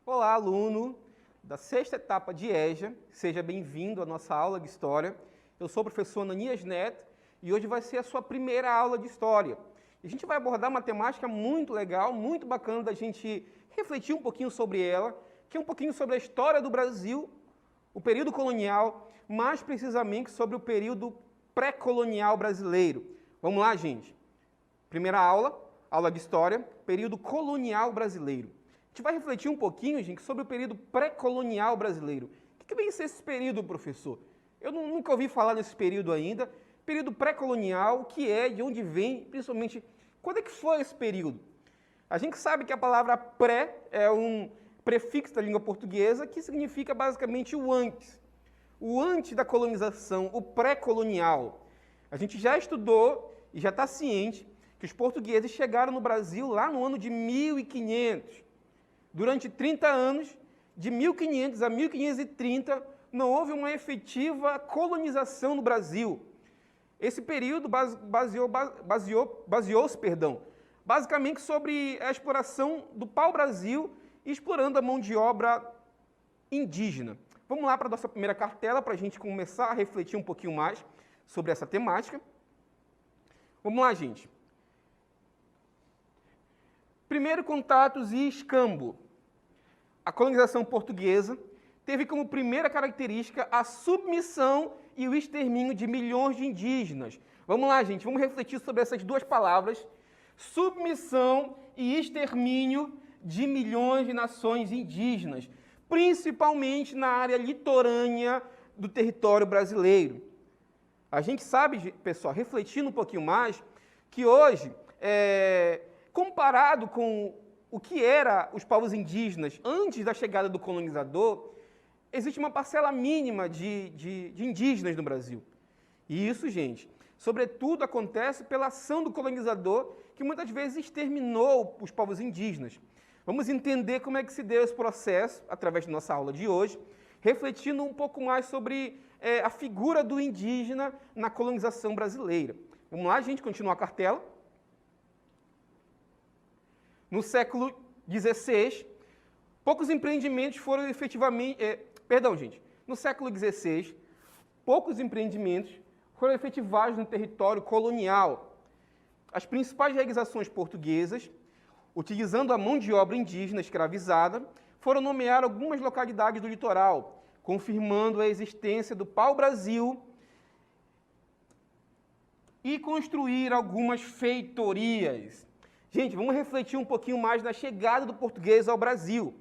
Olá, aluno da sexta etapa de EJA, seja bem-vindo à nossa aula de História. Eu sou o professor Ananias Neto e hoje vai ser a sua primeira aula de História. A gente vai abordar uma temática muito legal, muito bacana da gente refletir um pouquinho sobre ela, que é um pouquinho sobre a história do Brasil, o período colonial, mais precisamente sobre o período pré-colonial brasileiro. Vamos lá, gente. Primeira aula, aula de História, período colonial brasileiro. A gente vai refletir um pouquinho, gente, sobre o período pré-colonial brasileiro. O que vem ser esse período, professor? Eu nunca ouvi falar nesse período ainda. Período pré-colonial, o que é, de onde vem, principalmente, quando é que foi esse período? A gente sabe que a palavra pré é um prefixo da língua portuguesa que significa basicamente o antes. O antes da colonização, o pré-colonial. A gente já estudou e já está ciente que os portugueses chegaram no Brasil lá no ano de 1500. Durante 30 anos, de 1500 a 1530, não houve uma efetiva colonização no Brasil. Esse período baseou-se, basicamente sobre a exploração do pau-brasil e explorando a mão de obra indígena. Vamos lá para a nossa primeira cartela, para a gente começar a refletir um pouquinho mais sobre essa temática. Vamos lá, gente. Primeiro, contatos e escambo. A colonização portuguesa teve como primeira característica a submissão e o extermínio de milhões de indígenas. Vamos lá, gente, vamos refletir sobre essas duas palavras. Submissão e extermínio de milhões de nações indígenas, principalmente na área litorânea do território brasileiro. A gente sabe, pessoal, refletindo um pouquinho mais, que hoje, comparado com o que eram os povos indígenas antes da chegada do colonizador, existe uma parcela mínima de indígenas no Brasil. E isso, gente, sobretudo acontece pela ação do colonizador, que muitas vezes exterminou os povos indígenas. Vamos entender como é que se deu esse processo, através da nossa aula de hoje, refletindo um pouco mais sobre a figura do indígena na colonização brasileira. Vamos lá, gente, continuar a cartela. No século XVI, poucos empreendimentos foram efetivamente... No século XVI, poucos empreendimentos foram efetivados no território colonial. As principais realizações portuguesas, utilizando a mão de obra indígena escravizada, foram nomear algumas localidades do litoral, confirmando a existência do pau-brasil e construir algumas feitorias. Gente, vamos refletir um pouquinho mais na chegada do português ao Brasil.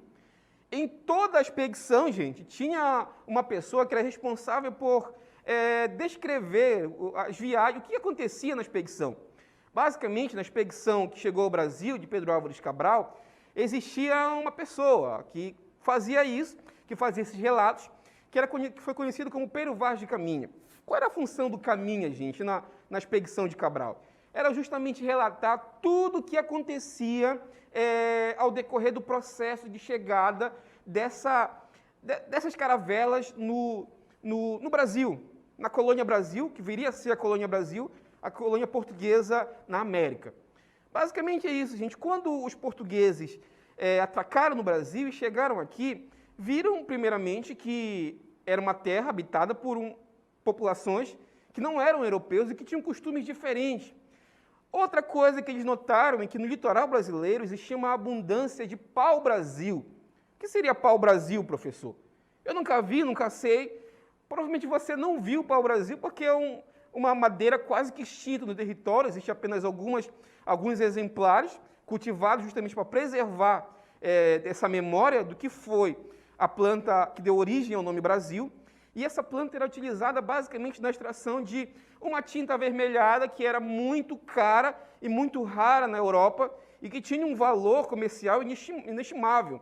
Em toda a expedição, gente, tinha uma pessoa que era responsável por descrever as viagens, o que acontecia na expedição. Basicamente, na expedição que chegou ao Brasil, de Pedro Álvares Cabral, existia uma pessoa que fazia isso, que fazia esses relatos, que foi conhecido como Pero Vaz de Caminha. Qual era a função do Caminha, gente, na expedição de Cabral? Era justamente relatar tudo o que acontecia ao decorrer do processo de chegada dessas caravelas no Brasil, na colônia Brasil, que viria a ser a colônia Brasil, a colônia portuguesa na América. Basicamente é isso, gente. Quando os portugueses atracaram no Brasil e chegaram aqui, viram, primeiramente, que era uma terra habitada por populações que não eram europeus e que tinham costumes diferentes. Outra coisa que eles notaram é que no litoral brasileiro existia uma abundância de pau-brasil. O que seria pau-brasil, professor? Eu nunca vi, nunca sei. Provavelmente você não viu pau-brasil porque é uma madeira quase que extinta no território. Existem apenas alguns exemplares cultivados justamente para preservar essa memória do que foi a planta que deu origem ao nome Brasil. E essa planta era utilizada basicamente na extração de uma tinta avermelhada que era muito cara e muito rara na Europa e que tinha um valor comercial inestimável.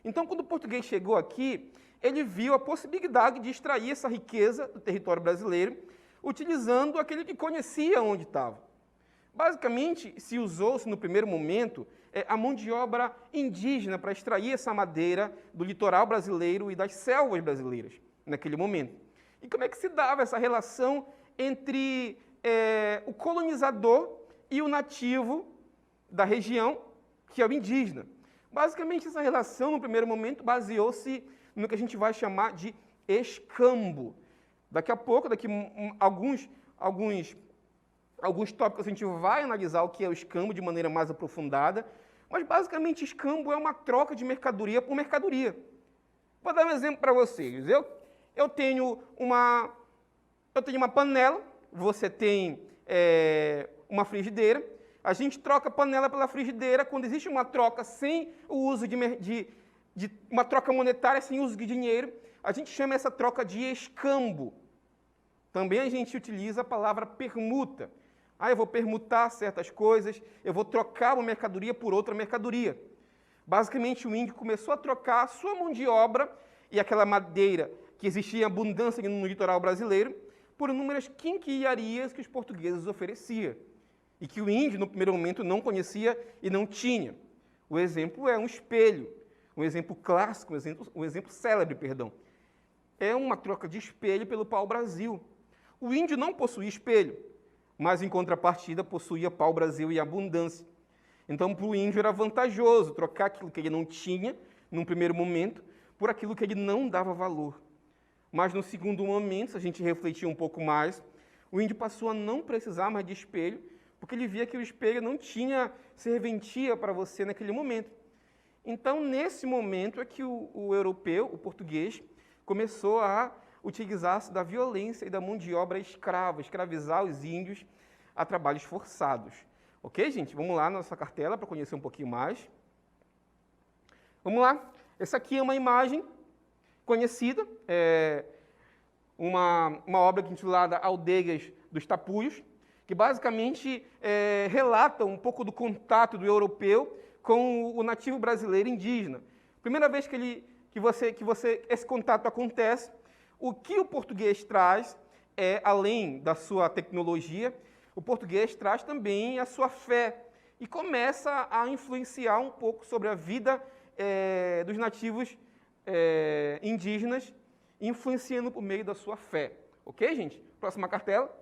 Então, quando o português chegou aqui, ele viu a possibilidade de extrair essa riqueza do território brasileiro, utilizando aquele que conhecia onde estava. Basicamente, se usou-se no primeiro momento a mão de obra indígena para extrair essa madeira do litoral brasileiro e das selvas brasileiras, naquele momento. E como é que se dava essa relação entre o colonizador e o nativo da região, que é o indígena. Basicamente, essa relação, no primeiro momento, baseou-se no que a gente vai chamar de escambo. Daqui a pouco, alguns tópicos, a gente vai analisar o que é o escambo de maneira mais aprofundada, mas, basicamente, escambo é uma troca de mercadoria por mercadoria. Vou dar um exemplo para vocês. Eu tenho uma panela, você tem uma frigideira, a gente troca a panela pela frigideira quando existe uma troca sem o uso de uma troca monetária, sem uso de dinheiro, a gente chama essa troca de escambo. Também a gente utiliza a palavra permuta. Eu vou permutar certas coisas, eu vou trocar uma mercadoria por outra mercadoria. Basicamente, o índio começou a trocar a sua mão de obra e aquela madeira que existia em abundância no litoral brasileiro por inúmeras quinquilharias que os portugueses ofereciam e que o índio, no primeiro momento, não conhecia e não tinha. O exemplo é um espelho, um exemplo clássico, um exemplo célebre, perdão. É uma troca de espelho pelo pau-brasil. O índio não possuía espelho, mas, em contrapartida, possuía pau-brasil e abundância. Então, para o índio era vantajoso trocar aquilo que ele não tinha, num primeiro momento, por aquilo que ele não dava valor. Mas, no segundo momento, se a gente refletir um pouco mais, o índio passou a não precisar mais de espelho, porque ele via que o espelho não tinha serventia para você naquele momento. Então, nesse momento é que o europeu, o português, começou a utilizar-se da violência e da mão de obra escrava, escravizar os índios a trabalhos forçados. Ok, gente? Vamos lá na nossa cartela para conhecer um pouquinho mais. Vamos lá. Essa aqui é uma imagem conhecida, uma obra intitulada Aldeias dos Tapuios, que basicamente relata um pouco do contato do europeu com o nativo brasileiro indígena. Primeira vez que esse contato acontece, o que o português traz além da sua tecnologia, o português traz também a sua fé e começa a influenciar um pouco sobre a vida dos nativos indígenas, influenciando por meio da sua fé. Ok, gente? Próxima cartela.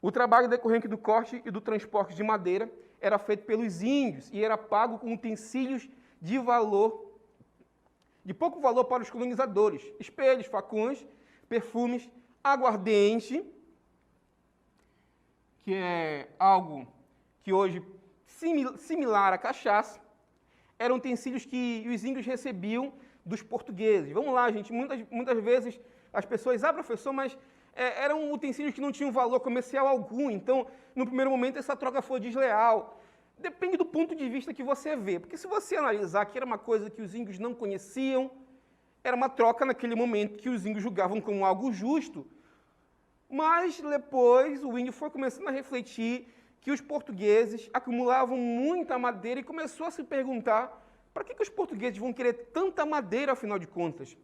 O trabalho decorrente do corte e do transporte de madeira era feito pelos índios e era pago com utensílios de pouco valor para os colonizadores: espelhos, facões, perfumes, aguardente, que é algo que hoje similar à cachaça, eram utensílios que os índios recebiam dos portugueses. Vamos lá, gente, muitas vezes as pessoas, professor, mas eram utensílios que não tinham valor comercial algum, então, no primeiro momento, essa troca foi desleal. Depende do ponto de vista que você vê, porque se você analisar que era uma coisa que os índios não conheciam, era uma troca naquele momento que os índios julgavam como algo justo, mas depois o índio foi começando a refletir que os portugueses acumulavam muita madeira e começou a se perguntar para que os portugueses vão querer tanta madeira, afinal de contas?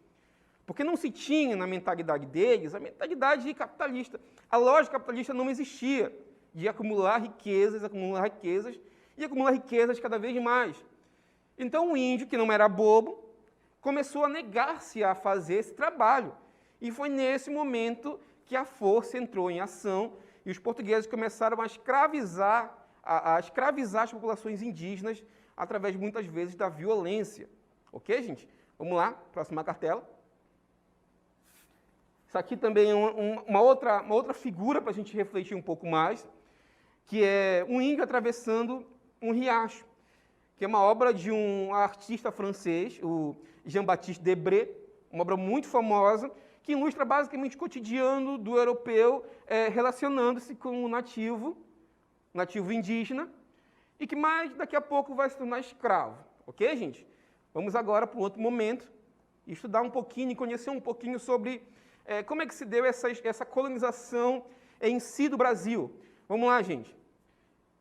Porque não se tinha na mentalidade deles a mentalidade capitalista. A lógica capitalista não existia de acumular riquezas e acumular riquezas cada vez mais. Então o índio, que não era bobo, começou a negar-se a fazer esse trabalho. E foi nesse momento que a força entrou em ação e os portugueses começaram a escravizar as populações indígenas através, muitas vezes, da violência. Ok, gente? Vamos lá, próxima cartela. Isso aqui também é uma outra figura para a gente refletir um pouco mais, que é um índio atravessando um riacho, que é uma obra de um artista francês, o Jean-Baptiste Debré, uma obra muito famosa, que ilustra basicamente o cotidiano do europeu relacionando-se com o nativo indígena, e que mais daqui a pouco vai se tornar escravo. Ok, gente? Vamos agora para um outro momento, e estudar um pouquinho, e conhecer um pouquinho sobre como é que se deu essa colonização em si do Brasil. Vamos lá, gente.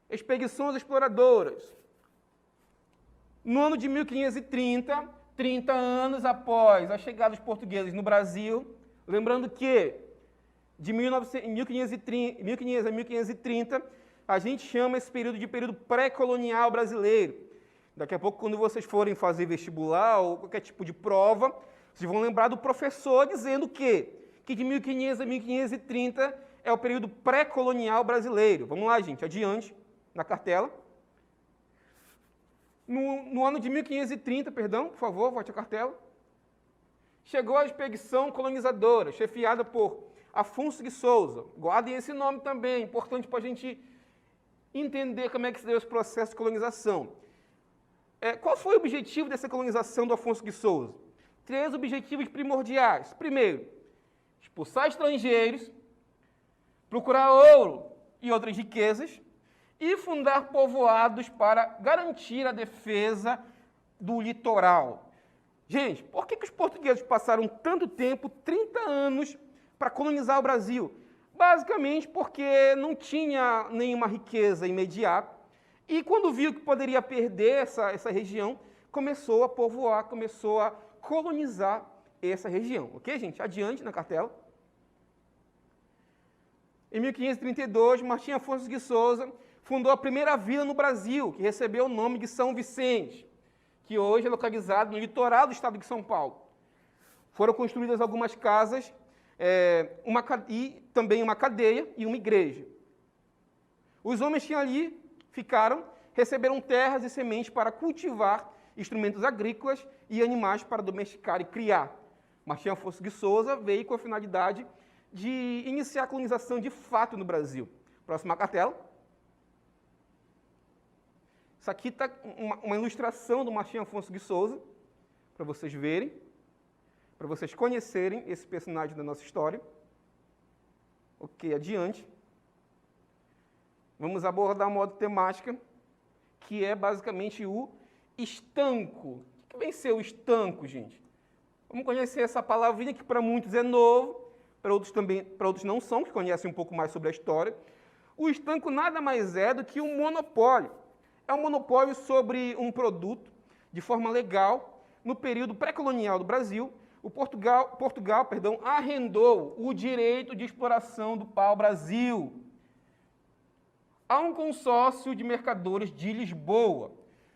Expedições exploradoras. No ano de 1530, 30 anos após a chegada dos portugueses no Brasil, lembrando que de 1500 a 1530, a gente chama esse período de período pré-colonial brasileiro. Daqui a pouco, quando vocês forem fazer vestibular ou qualquer tipo de prova, vocês vão lembrar do professor dizendo que de 1500 a 1530 é o período pré-colonial brasileiro. Vamos lá, gente, adiante, na cartela. No ano de 1530, perdão, por favor, volte a cartela, chegou a expedição colonizadora, chefiada por Afonso de Souza. Guardem esse nome também, importante para a gente entender como é que se deu esse processo de colonização. Qual foi o objetivo dessa colonização do Afonso de Souza? 3 objetivos primordiais. Primeiro, expulsar estrangeiros, procurar ouro e outras riquezas, e fundar povoados para garantir a defesa do litoral. Gente, por que os portugueses passaram tanto tempo, 30 anos, para colonizar o Brasil? Basicamente porque não tinha nenhuma riqueza imediata, e quando viu que poderia perder essa região, começou a povoar, começou a colonizar essa região. Ok, gente? Adiante na cartela. Em 1532, Martim Afonso de Souza fundou a primeira vila no Brasil, que recebeu o nome de São Vicente, que hoje é localizado no litoral do estado de São Paulo. Foram construídas algumas casas, e também uma cadeia e uma igreja. Os homens que ali ficaram, receberam terras e sementes para cultivar instrumentos agrícolas e animais para domesticar e criar. Martim Afonso de Souza veio com a finalidade de iniciar a colonização de fato no Brasil. Próxima cartela. Isso aqui está uma ilustração do Martim Afonso de Souza, para vocês verem, para vocês conhecerem esse personagem da nossa história. Ok, adiante. Vamos abordar uma outra temática, que é basicamente o estanco. O que vem ser o estanco, gente? Vamos conhecer essa palavrinha que para muitos é novo, para outros não são, que conhecem um pouco mais sobre a história. O estanco nada mais é do que um monopólio. É um monopólio sobre um produto de forma legal. No período pré-colonial do Brasil, Portugal, arrendou o direito de exploração do pau-brasil a um consórcio de mercadores de Lisboa,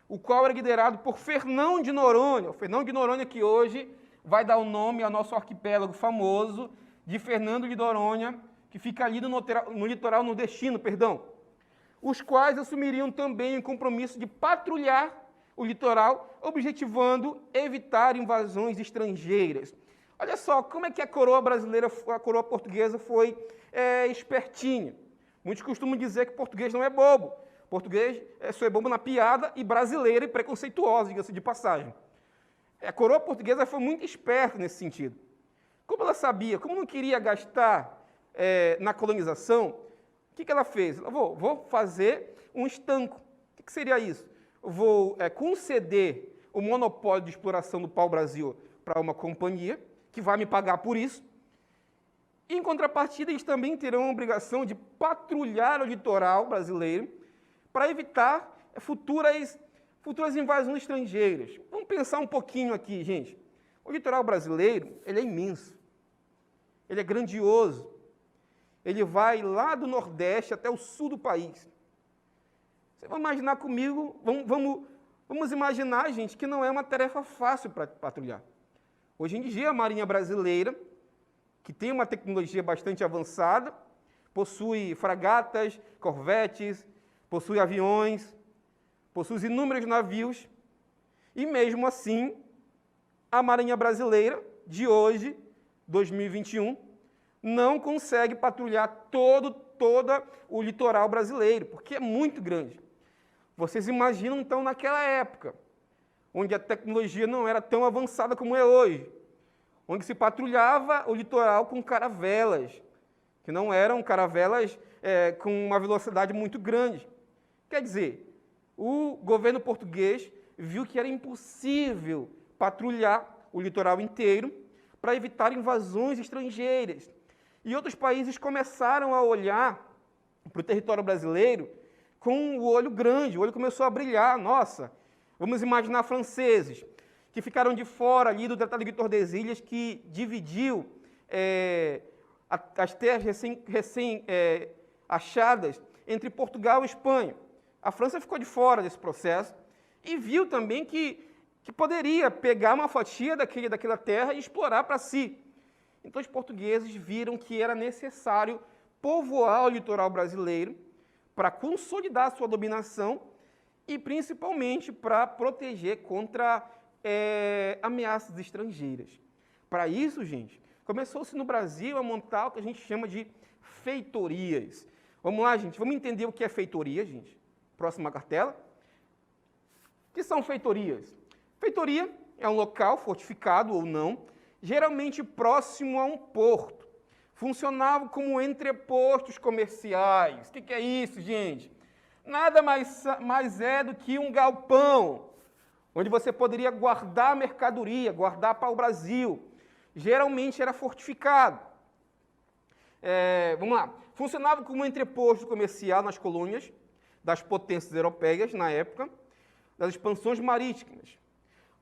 o qual era liderado por Fernão de Noronha. O Fernão de Noronha que hoje vai dar o nome ao nosso arquipélago famoso de Fernando de Noronha, que fica ali no litoral nordestino, os quais assumiriam também o compromisso de patrulhar o litoral, objetivando evitar invasões estrangeiras. Olha só como é que a coroa brasileira, a coroa portuguesa foi espertinha. Muitos costumam dizer que português não é bobo. Português só é bobo na piada e brasileiro e preconceituoso, diga-se de passagem. A coroa portuguesa foi muito esperta nesse sentido. Como ela sabia, como não queria gastar na colonização, o que ela fez? Ela vou fazer um estanco. O que seria isso? Vou conceder o monopólio de exploração do pau-brasil para uma companhia, que vai me pagar por isso. E, em contrapartida, eles também terão a obrigação de patrulhar o litoral brasileiro para evitar futuras invasões estrangeiras. Vamos pensar um pouquinho aqui, gente. O litoral brasileiro, ele é imenso. Ele é grandioso. Ele vai lá do Nordeste até o sul do país. Você vai imaginar comigo, vamos imaginar, gente, que não é uma tarefa fácil para patrulhar. Hoje em dia, a Marinha Brasileira, que tem uma tecnologia bastante avançada, possui fragatas, corvetes, possui aviões, possui inúmeros navios, e mesmo assim, a Marinha Brasileira de hoje, 2021, não consegue patrulhar todo o litoral brasileiro, porque é muito grande. Vocês imaginam, então, naquela época, onde a tecnologia não era tão avançada como é hoje, onde se patrulhava o litoral com caravelas, que não eram caravelas com uma velocidade muito grande. Quer dizer, o governo português viu que era impossível patrulhar o litoral inteiro para evitar invasões estrangeiras. E outros países começaram a olhar para o território brasileiro com o olho grande, o olho começou a brilhar. Nossa, vamos imaginar franceses, que ficaram de fora ali do Tratado de Tordesilhas, que dividiu as terras recém-achadas entre Portugal e Espanha. A França ficou de fora desse processo e viu também que poderia pegar uma fatia daquela terra e explorar para si. Então, os portugueses viram que era necessário povoar o litoral brasileiro para consolidar sua dominação e, principalmente, para proteger contra ameaças estrangeiras. Para isso, gente, começou-se no Brasil a montar o que a gente chama de feitorias. Vamos lá, gente, vamos entender o que é feitoria, gente. Próxima cartela. O que são feitorias? Feitoria é um local, fortificado ou não, geralmente próximo a um porto. Funcionava como entrepostos comerciais. O que é isso, gente? Nada mais é do que um galpão, onde você poderia guardar mercadoria, guardar para o Brasil. Geralmente era fortificado. Vamos lá. Funcionava como entreposto comercial nas colônias das potências europeias, na época, das expansões marítimas.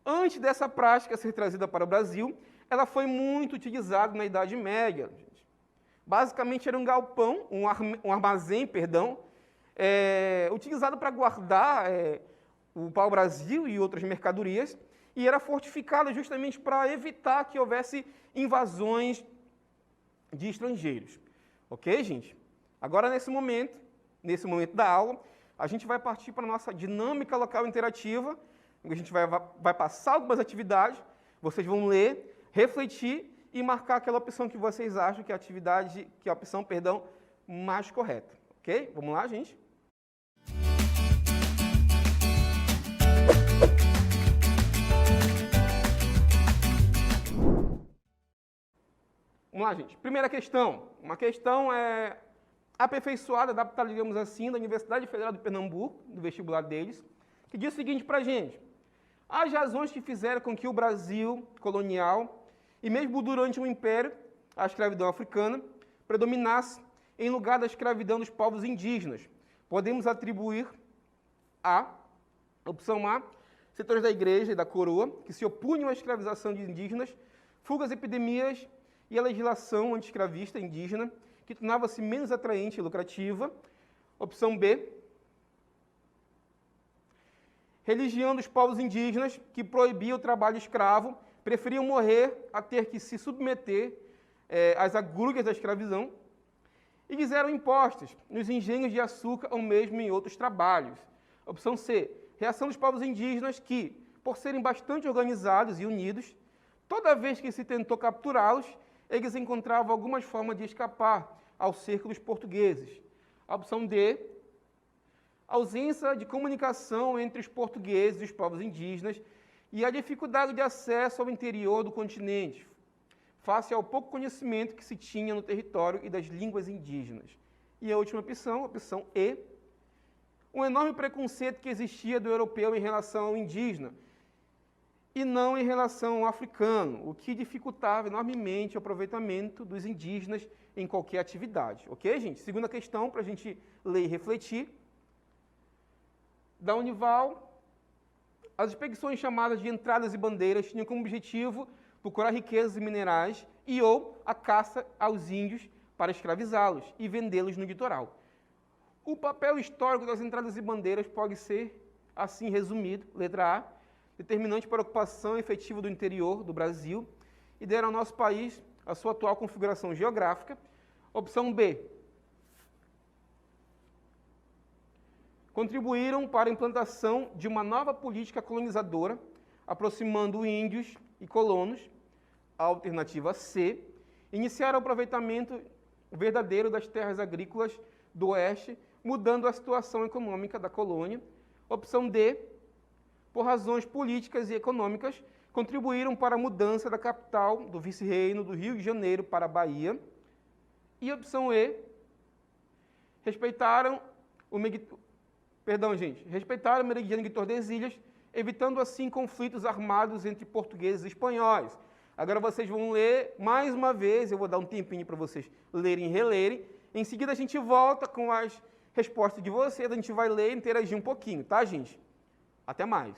Antes dessa prática ser trazida para o Brasil, ela foi muito utilizada na Idade Média. Gente. Basicamente era um galpão, um armazém, perdão, utilizado para guardar o pau-brasil e outras mercadorias, e era fortificado justamente para evitar que houvesse invasões de estrangeiros. Ok, gente? Agora, nesse momento da aula, a gente vai partir para a nossa dinâmica local interativa, a gente vai passar algumas atividades, vocês vão ler, refletir e marcar aquela opção que vocês acham que é a opção, mais correta. Ok? Vamos lá, gente? Vamos lá, gente. Primeira questão. Uma questão aperfeiçoada, adaptada, digamos assim, da Universidade Federal de Pernambuco, do vestibular deles, que diz o seguinte para a gente. As razões que fizeram com que o Brasil colonial, e mesmo durante o Império, a escravidão africana, predominasse em lugar da escravidão dos povos indígenas. Podemos atribuir opção A, setores da igreja e da coroa, que se opunham à escravização de indígenas, fugas, epidemias e a legislação anti-escravista indígena, que tornava-se menos atraente e lucrativa. Opção B, religião dos povos indígenas, que proibia o trabalho escravo, preferiam morrer a ter que se submeter às agruras da escravidão, e fizeram impostos nos engenhos de açúcar ou mesmo em outros trabalhos. Opção C, reação dos povos indígenas que, por serem bastante organizados e unidos, toda vez que se tentou capturá-los, eles encontravam algumas formas de escapar ao cerco dos portugueses. A opção D, ausência de comunicação entre os portugueses e os povos indígenas e a dificuldade de acesso ao interior do continente, face ao pouco conhecimento que se tinha no território e das línguas indígenas. E a última opção, a opção E, um enorme preconceito que existia do europeu em relação ao indígena e não em relação ao africano, o que dificultava enormemente o aproveitamento dos indígenas em qualquer atividade. Ok, gente? Segunda questão, para a gente ler e refletir. Da Unival, as expedições chamadas de entradas e bandeiras tinham como objetivo procurar riquezas e minerais e ou a caça aos índios para escravizá-los e vendê-los no litoral. O papel histórico das entradas e bandeiras pode ser assim resumido. Letra A, determinante para a ocupação efetiva do interior do Brasil e deram ao nosso país a sua atual configuração geográfica. Opção B, contribuíram para a implantação de uma nova política colonizadora, aproximando índios e colonos. A alternativa C, iniciaram o aproveitamento verdadeiro das terras agrícolas do Oeste, mudando a situação econômica da colônia. Opção D, por razões políticas e econômicas, contribuíram para a mudança da capital do vice-reino do Rio de Janeiro para a Bahia. E opção E, respeitaram o meridiano de Tordesilhas, evitando assim conflitos armados entre portugueses e espanhóis. Agora vocês vão ler mais uma vez, eu vou dar um tempinho para vocês lerem e relerem. Em seguida a gente volta com as respostas de vocês, a gente vai ler e interagir um pouquinho, tá, gente? Até mais.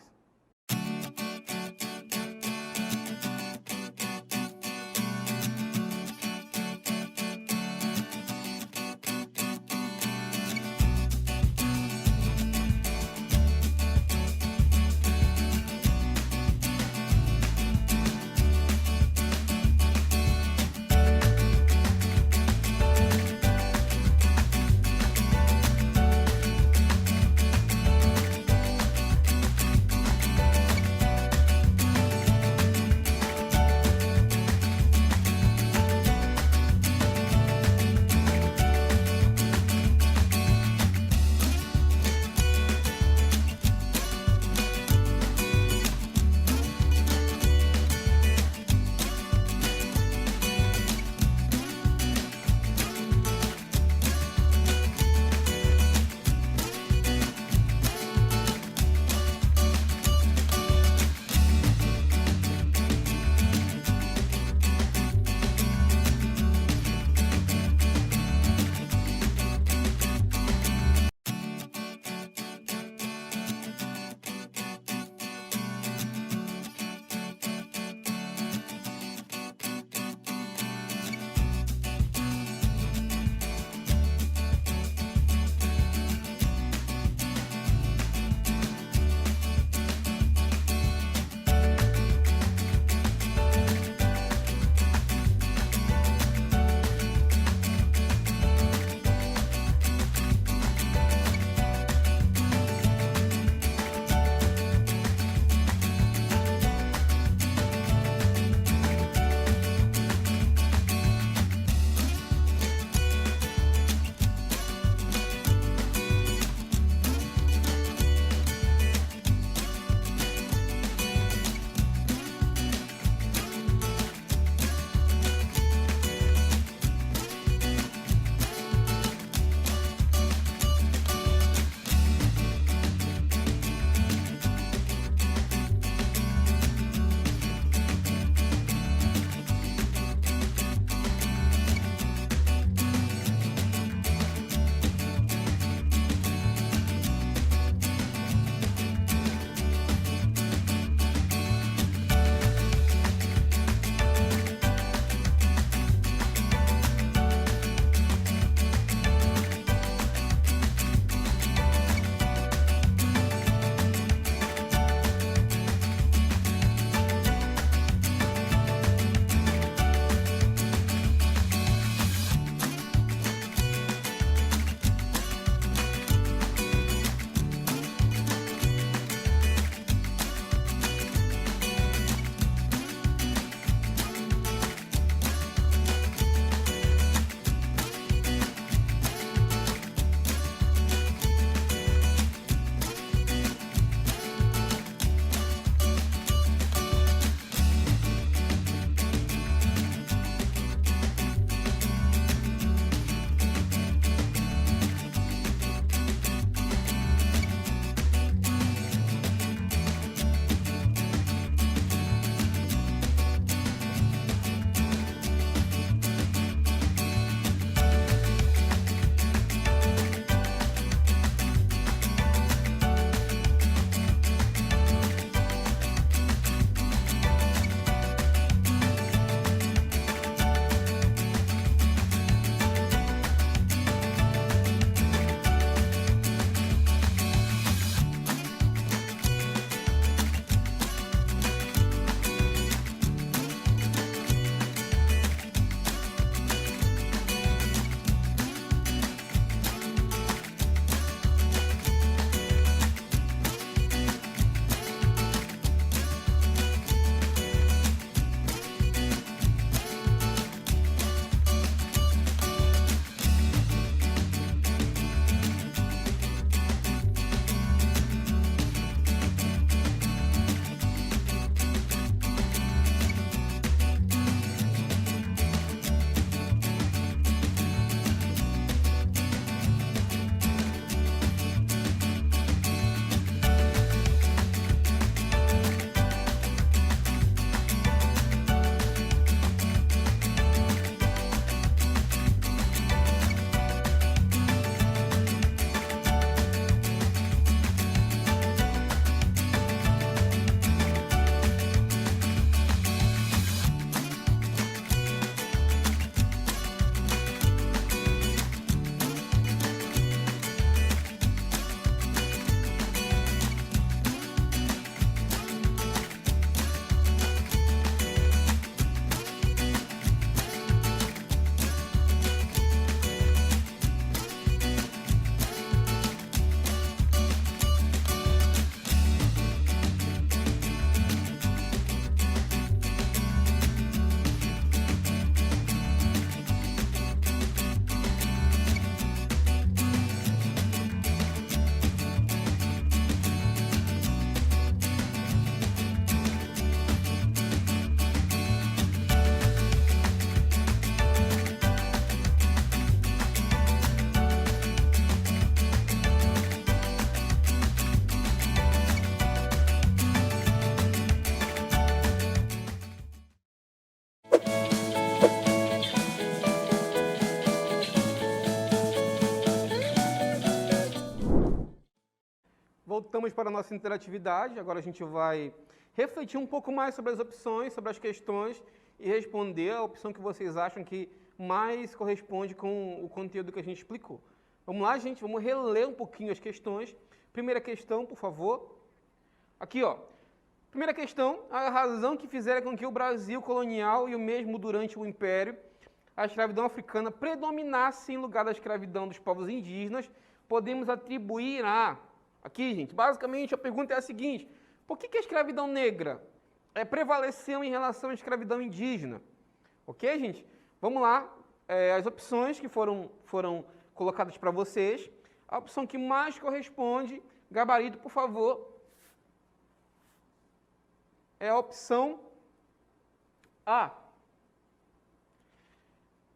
voltamos para a nossa interatividade. Agora a gente vai refletir um pouco mais sobre as opções, sobre as questões e responder a opção que vocês acham que mais corresponde com o conteúdo que a gente explicou. Vamos lá, gente, vamos reler um pouquinho as questões. Primeira questão, por favor. Aqui, ó. Primeira questão, a razão que fizera com que o Brasil colonial e o mesmo durante o Império, a escravidão africana predominasse em lugar da escravidão dos povos indígenas, podemos atribuir a... Aqui, gente, basicamente a pergunta é a seguinte: por que a escravidão negra prevaleceu em relação à escravidão indígena? Ok, gente? Vamos lá, as opções que foram colocadas para vocês. A opção que mais corresponde, gabarito, por favor, é a opção A.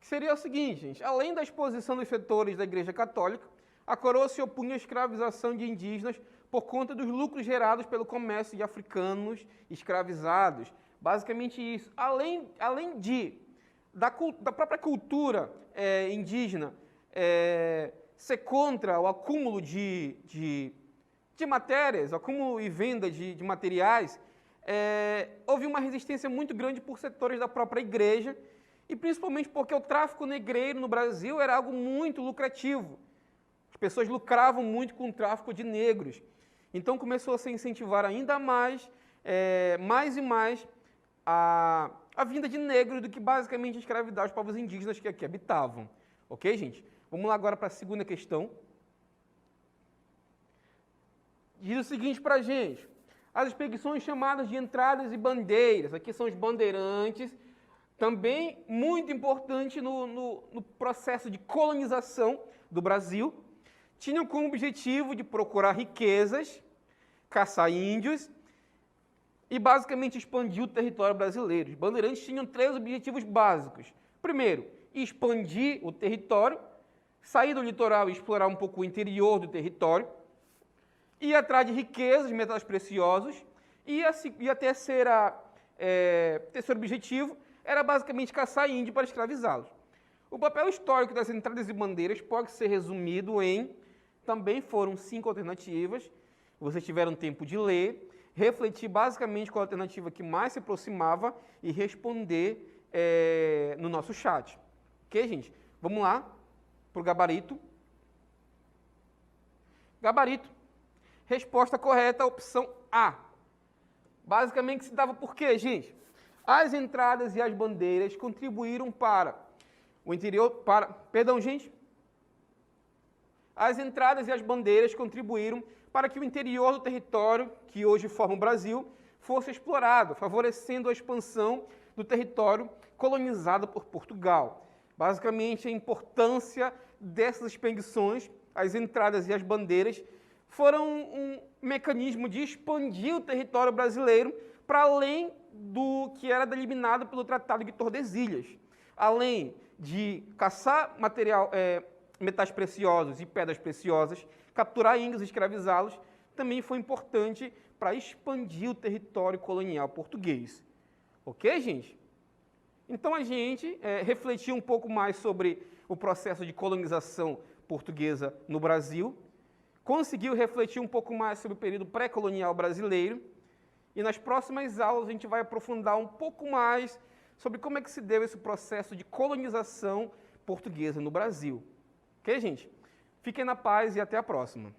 Que seria o seguinte, gente: além da exposição dos setores da Igreja Católica, a coroa se opunha à escravização de indígenas por conta dos lucros gerados pelo comércio de africanos escravizados. Basicamente isso. Além da própria cultura indígena ser contra o acúmulo de matérias, acúmulo e venda de materiais, houve uma resistência muito grande por setores da própria igreja, e principalmente porque o tráfico negreiro no Brasil era algo muito lucrativo. As pessoas lucravam muito com o tráfico de negros. Então começou a se incentivar ainda mais, mais e mais, a vinda de negros do que basicamente escravidar os povos indígenas que aqui habitavam. Ok, gente? Vamos lá agora para a segunda questão. Diz o seguinte para a gente: as expedições chamadas de entradas e bandeiras, aqui são os bandeirantes, também muito importante no processo de colonização do Brasil, tinham como objetivo de procurar riquezas, caçar índios e basicamente expandir o território brasileiro. Os bandeirantes tinham 3 objetivos básicos. Primeiro, expandir o território, sair do litoral e explorar um pouco o interior do território, ir atrás de riquezas, metais preciosos, e a terceiro objetivo era basicamente caçar índio para escravizá-los. O papel histórico das entradas e bandeiras pode ser resumido em... Também foram 5 alternativas, vocês tiveram tempo de ler, refletir basicamente qual a alternativa que mais se aproximava e responder no nosso chat. Ok, gente? Vamos lá para o gabarito. Gabarito. Resposta correta, opção A. Basicamente se dava por quê, gente? As entradas e as bandeiras contribuíram para o interior... Perdão, gente. As entradas e as bandeiras contribuíram para que o interior do território, que hoje forma o Brasil, fosse explorado, favorecendo a expansão do território colonizado por Portugal. Basicamente, a importância dessas expedições, as entradas e as bandeiras, foram um mecanismo de expandir o território brasileiro para além do que era delimitado pelo Tratado de Tordesilhas. Além de caçar metais preciosos e pedras preciosas, capturar índios e escravizá-los, também foi importante para expandir o território colonial português. Ok, gente? Então a gente refletiu um pouco mais sobre o processo de colonização portuguesa no Brasil, conseguiu refletir um pouco mais sobre o período pré-colonial brasileiro, e nas próximas aulas a gente vai aprofundar um pouco mais sobre como é que se deu esse processo de colonização portuguesa no Brasil. Ok, gente? Fiquem na paz e até a próxima.